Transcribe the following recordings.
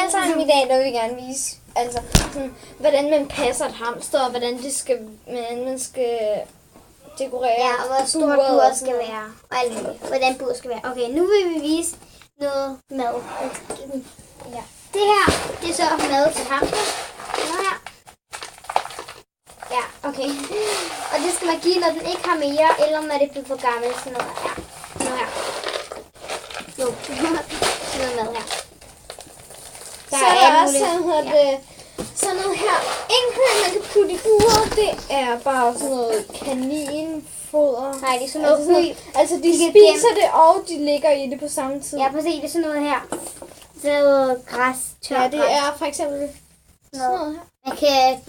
alle sammen i dag, der vil vi gerne vise, altså, sådan, hvordan man passer et hamster, og hvordan man skal dekorere. Ja, og hvor stort buret skal være, og alt muligt. Hvordan buret skal være. Okay, nu vil vi vise noget mad. Ja. Det her, det er så mad til hamster. Noget her. Ja, okay. Og det skal man give, når den ikke har mere, eller når det bliver for gammelt. Sådan noget her. Noget her. Jo, sådan noget mad her. Så er der også sådan noget her. Enghø, man kan putte i buret, det er bare sådan noget kaninfoder. Nej, det er sådan noget altså de spiser det, og de ligger i det på samme tid. Ja, præcis, det er sådan noget her. Det er noget græs, tør ja, det er for eksempel sådan noget her. Man kan,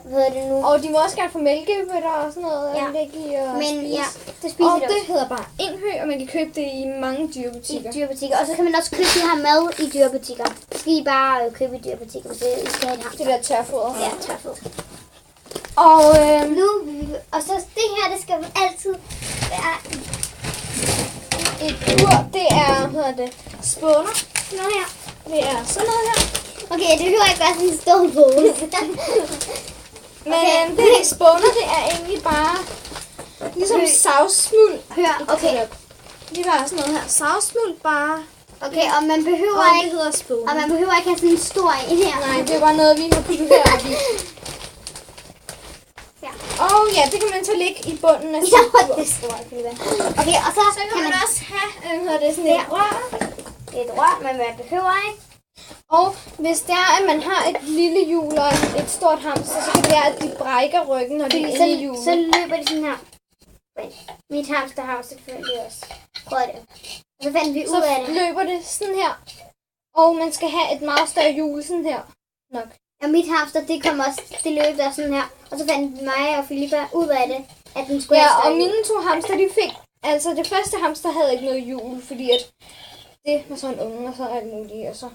hvad hedder det nu? Og de må også gerne få mælkebøtter og sådan noget. Ja. Men spise. Ja, det spiser og det også. Hedder bare enghø, og man kan købe det i mange dyrebutikker. Og så kan man også købe det her mad i dyrebutikker. Så skal I bare købe i dyrebutikker, hvis I skal have det. Det der tørfoder. Ja, tørfoder. Og og så det her, det skal altid være et bur. Det er, spåner. Noget her. Det er sådan noget her. Okay, det hører ikke bare sådan en stor pose. Men det her spåner, det er egentlig bare ligesom savsmuld. Hør, okay. Det var sådan noget her. Savsmuld bare. Okay, og man behøver og ikke. Det hedder spåner. Og man behøver ikke have sådan en stor en her. Nej, det var noget, vi har puttet heroppe i. Ja. Og ja, det kan man så lægge i bunden af ja, det er stort. Okay, og så kan man også have det sådan et rør. Det er et rør, men man behøver ikke. Og hvis det er, at man har et lille hjul og et stort hamster, så kan det være, at de brækker ryggen, når det er inde i hjulet. Så løber de sådan her. Mit hamster har selvfølgelig også. Prøv det. Og så fandt vi ud af det. Så løber det sådan her. Og man skal have et meget større hjul sådan her. Nok. Og mit hamster, det kom også, det løb der sådan her. Og så fandt mig og Filippa ud af det, at den skulle have og mine to hamster, de fik, altså det første hamster havde ikke noget hjul, fordi at det var sådan en unge og så alt muligt, og så.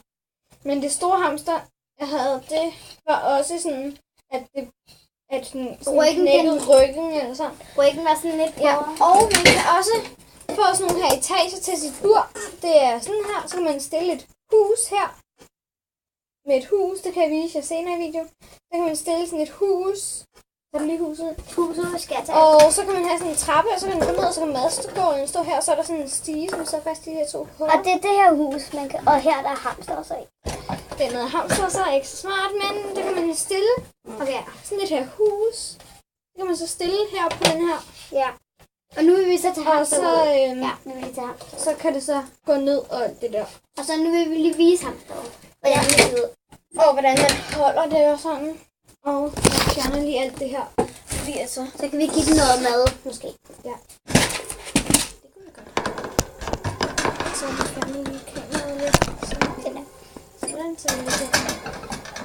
Men det store hamster, jeg havde, det var også sådan, at sådan knækkede ryggen eller sådan. Ryggen var sådan lidt på. Ja, og man kan også få sådan nogle her etager til sit bur. Det er sådan her, så kan man stille et hus her. Med et hus, det kan jeg vise jer senere i videoen. Så kan man stille sådan et hus. Så er det lige huset. Huset skal jeg tage. Og så kan man have sådan en trappe, og så kan man gå ned, og så kan madstålen stå her, og så er der sådan en stige, som så fast i de her to huller. Og det er det her hus, man kan, og her der er hamster også i. Det er noget hamster, så er ikke så smart, men det kan man stille. Okay. Sådan et her hus. Det kan man så stille her på den her. Ja. Og nu vil vi så tage hamster. Og så, ja, nu vil vi tage hamster. Så kan det så gå ned og alt det der. Og så nu vil vi lige vise hamster. Hvordan det ser ud. Og hvordan man holder det og sådan. Og jeg fjerner lige alt det her. Fordi altså, så kan vi give den noget mad, måske. Ja. Det kunne vi godt. Så vi fjerner lige kameraet lidt. Sådan, så vi lige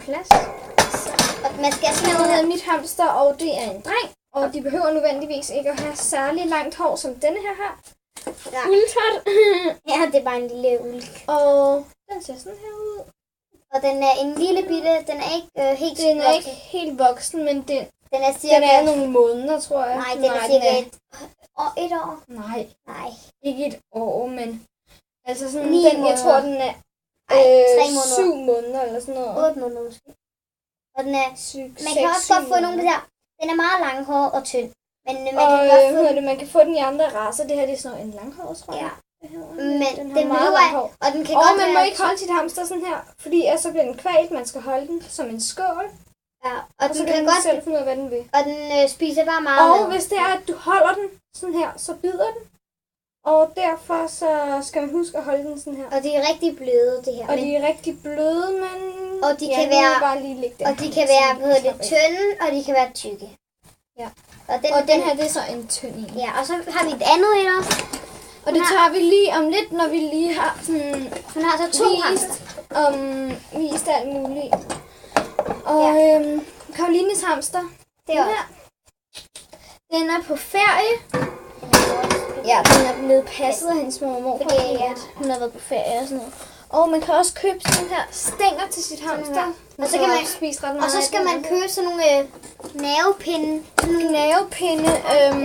plads. Så. Og man skal sådan noget mit hamster, og det er en dreng. Og de behøver nødvendigvis ikke at have særlig langt hår, som denne her har. Ja. Uldtørt. Ja, det er bare en lille uld. Og den ser sådan her ud. Og den er en lille bitte, den er ikke helt den er ikke helt voksen, men den er cirka... Den er nogle måneder, tror jeg. Nej, den er cirka et år. Nej. Nej. Ikke et år, men... Altså sådan, 9 den, måneder. jeg tror, den er 3 måneder. 7 måneder eller sådan noget. 8 måneder måske. Og den er... 7, man kan også godt få nogle af det der. Den er meget langhåret og tynd. Men man kan godt få... man kan få den i andre racer. Det her det er sådan en langhåret, tror jeg. Ja. Men den meget langhåret. Og den kan godt man må ikke holde sit hamster sådan her, fordi så bliver den kvalt. Man skal holde den som en skål. Ja, og så kan den godt selv finde ud af, hvad den vil. Og den spiser bare meget. Og hvis det er, at du holder den sådan her, så bider den. Og derfor så skal man huske at holde den sådan her. Og de er rigtig bløde, det her. Og de er rigtig bløde, men... Og de kan være... Bare lige lægge den og de kan være på det tynde, og de kan være tykke. Ja. Og den her, det er så en tynd en. Ja, og så har vi et andet et også. Og det tager vi lige om lidt, når vi lige har sådan... Hun har så 2 vist alt muligt. Og Karolines hamster, det er her. Den er på ferie. Ja, den er blevet passet af hendes mormor, fordi hun har været på ferie og sådan noget. Og man kan også købe sådan her stænger til sit hamster. Og så kan man spise ret meget. Og så skal man købe sådan nogle nervepinde. Nervepinde.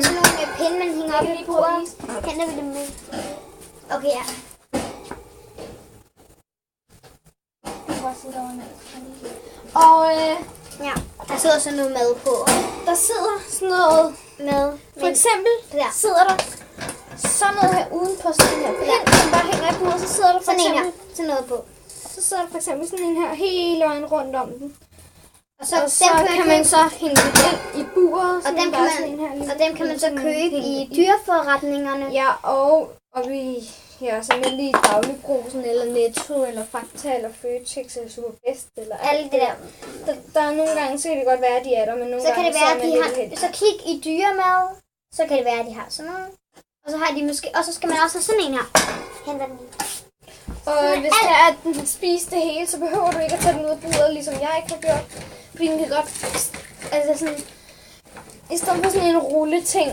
Sådan nogle pinde, man hænger op i bordet. Henter vi dem med. Okay, ja. Og Ja, der sidder sådan noget mad på. der sidder sådan noget Mad. For eksempel sidder der sådan noget her uden på sådan her pind, som bare hænger i bordet, så sidder der for Sådan en her. eksempel, Sådan noget på. så sidder der for eksempel sådan en her hele vejen rundt om den. Og så, Og så kan man så hænge den ind i buret. Og dem kan man så købe i dyreforretningerne. Ja, og vi så almindelige dagligbrusen, eller Netto, eller Fakta, eller Føtex, eller Superbest, eller Alt det der. Der er nogle gange, så kan det godt være, at de er der, men nogle Så kan gange det være, så at er de man har, lidt heldig. så kig i dyremad, så kan det være, at de har sådan noget. Og så har de måske, og så skal man også have sådan en her. Henter den. Og hvis det er, at den spiser det hele, så behøver du ikke at tage den ud af buret, ligesom jeg ikke har gjort. Fordi den kan godt, altså sådan, i stedet for sådan en rulleting,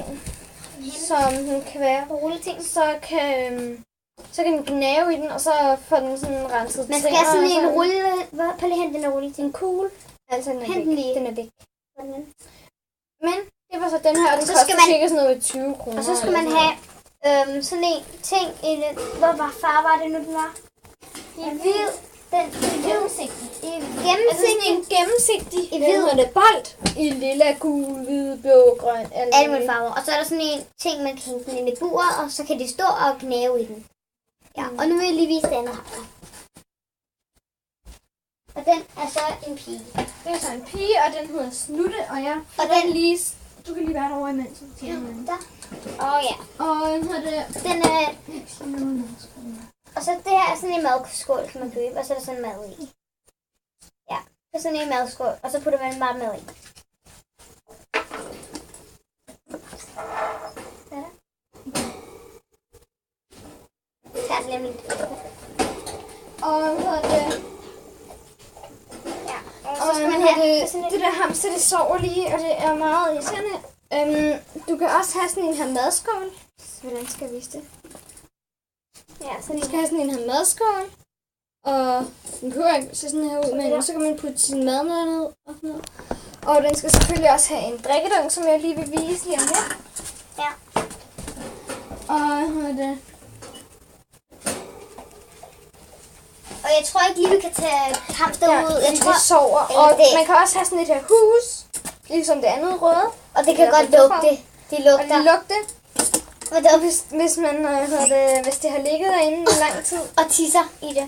som den kan være, Rulleting. så kan den gnave i den, og så får den sådan renset Man skal have sådan en rulle. Prøv lige hente den rulleting. En kugle. Altså den er Hent væk. den lige. Den er væk. Sådan. Men det var så den her, og den Så koster skal man- cirka sådan noget 20 kroner. Og så skal man have sådan en ting i den. Hvor var far var det nu, den var? I hvid. Den i gennemsigtig. I Altså sådan gennemsigtig. en gennemsigtig, I hvid. det bold. I lilla, gul, hvid, blå, grøn, Alle mulige farver. Og så er der sådan en ting, man kan hænge den ind i buret, og så kan de stå og gnave i den. Ja, og nu vil jeg lige vise det andet her. Og den er så en pige. Det er så en pige, og den hedder Snutte, og jeg Og den lige... Du kan lige være derovre imens. Ja, der. Ja. Og den hedder det... Den er... Og så det her er sådan en madskål, kan man købe, og så er der sådan mad i. Ja, det er sådan en madskål, og så putter man bare mad i. Tag den lige lidt. Og hvad hedder det... Ja, og Og så skal man hvad have hedder sådan det, lidt. det der hamster, det sover lige, og det er meget irriterende. Du kan også have sådan en her madskål. Hvordan skal jeg vise det? Ja, sådan Du en. skal have sådan en her madskål. Og den behøver ikke se sådan her ud, men så kan man putte sin mad ned og sådan noget. Og den skal selvfølgelig også have en drikkedunk, som jeg lige vil vise lige om lidt. Ja. Og hvad hedder det? Og jeg tror ikke lige, vi kan tage hamster ud. Jeg tror, det sover. eller Og det- man kan også have sådan et her hus, ligesom det andet røde. og det kan godt lugte. De Og lugter. det lugte. Og der Hvis man hvis det har ligget derinde i lang tid. og tisser i det.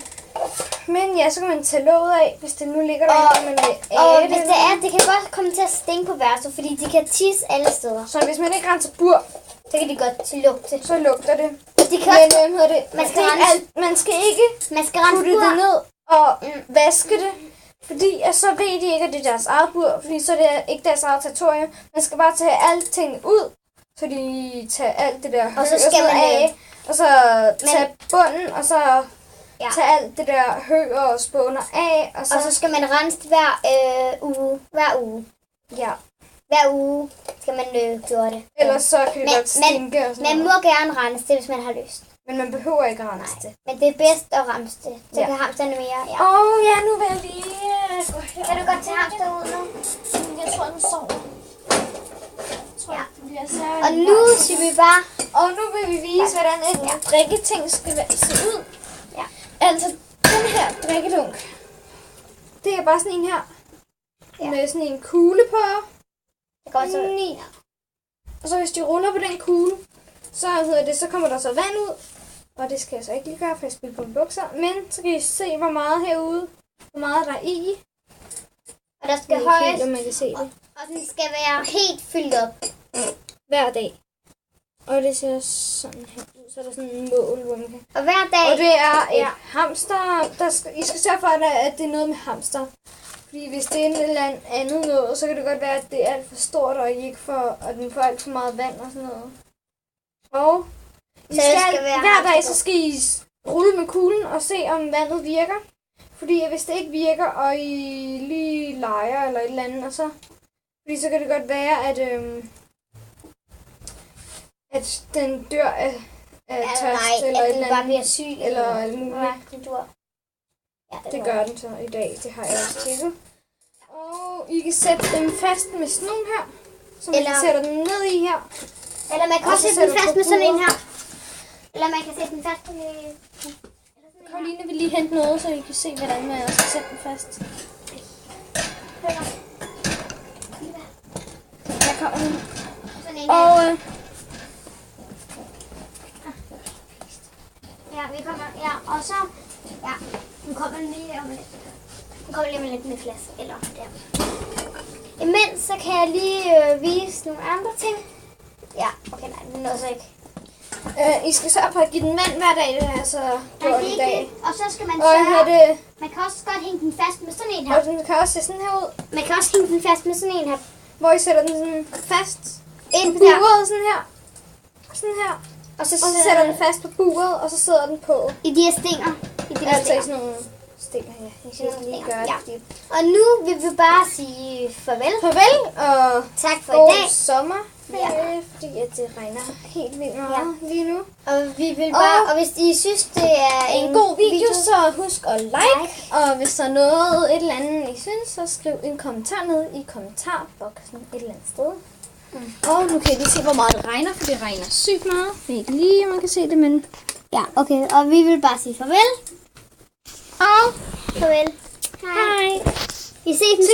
Men ja, så kan man tage låget af, hvis det nu ligger derinde, og man vil Og æde hvis det er, det kan godt komme til at stinke på værelset, fordi de kan tisse alle steder. Så hvis man ikke renser bur, Så kan de godt til lugte. så lugter det. Og de kan Men også, man skal, man skal ikke man skal rense putte det bur. ned og vaske det. Fordi at så ved de ikke, at det er deres eget bur, fordi så er det ikke deres eget territorium. Man skal bare tage alting ud, så de tager alt det der hø Og så skal man af, og så tage bunden, og så tage alt det der hø og spåner af, og Og så skal man rense det hver uge. Hver uge. ja. Hver uge skal man gøre det. Ellers så kan det Men- godt stinke og sådan Man noget. må gerne rense det, hvis man har lyst. Men man behøver ikke at rense det. Men det er bedst at rense det. Så Ja. kan hamsterne mere. Ja. Ja, nu vil jeg lige gå her. Kan du godt tage hamster ud nu? Jeg tror, den sover. Ja. Ja, så Og nu siger vi bare... Og nu vil vi vise, hvordan en drikketing skal se ud. Ja. Altså, den her drikkedunk, det er bare sådan en her. Ja. Med sådan en kugle på. Det går så... Ni. Og så hvis de ruller på den kugle, så kommer der så vand ud. Og det skal jeg så ikke lige gøre, for jeg spiller på mine bukser. Men så kan I se, hvor meget herude, hvor meget der er i. Og der Det skal er helt, højst... om man kan se det. Og den skal være helt fyldt op. Hver dag. Og det ser sådan her ud. Så er der sådan en mål, hvor man kan... Og hver dag... Og det er et hamster. I skal sørge for, at det er noget med hamster. Fordi hvis det er et eller andet noget, så kan det godt være, at det er alt for stort, og den får alt for meget vand og sådan noget. Og hver dag, så skal I rulle med kuglen og se, om vandet virker. Fordi hvis det ikke virker, og I lige leger eller et eller andet, og fordi så kan det godt være, at den dør af tørst eller et at den eller bare andet. bliver syg. Eller alt muligt. Ja, den dør. Ja, Det gør den så i dag. Det har jeg også tjekket. Og I kan sætte dem fast med sådan nogle her. Så man sætter dem ned i her. Eller man kan Og også så sætte den sætter fast du med sådan en bordet. her. Eller man kan sætte den fast med... Karoline vil lige hente noget, så I kan se, hvordan man også sætter den fast. Der kommer den. Sådan en Og ja, vi kommer, ja, og så, ja, nu kommer lige om lidt. Nu kommer lige med lidt med glas, eller der. Imens, så kan jeg lige vise nogle andre ting. Ja, okay, nej, det nåede så ikke. I skal sørge for at give den vand hver dag, det er så gjort i dag. Og så skal man Og sørge, man kan også godt hænge den fast med sådan en her. og den kan også se sådan her ud, Man kan også hænge den fast med sådan en her. hvor I sætter den sådan fast Ind på der. buret, sådan her. Sådan her. Og så, Og så sætter den fast på buret, og så sidder den på. i de her stænger. I de her Altså i stænger. sådan nogle stikker her. Jeg skal lige gøre Ja. det. Og nu vil vi bare sige farvel. Farvel, og Tak for god i dag. sommer. Ja. Fordi at det regner helt vildt meget lige nu. Og vi vil bare, og hvis I synes, det er En god video, så husk at like. Og hvis der er noget, et eller andet, I synes, så skriv en kommentar ned i kommentarboksen et eller andet sted. Og nu kan I lige se, hvor meget det regner, for det regner sygt meget. Det er ikke lige, man kan se det, men... Ja, okay. Og vi vil bare sige farvel. Og Farvel. hej! Vi ses.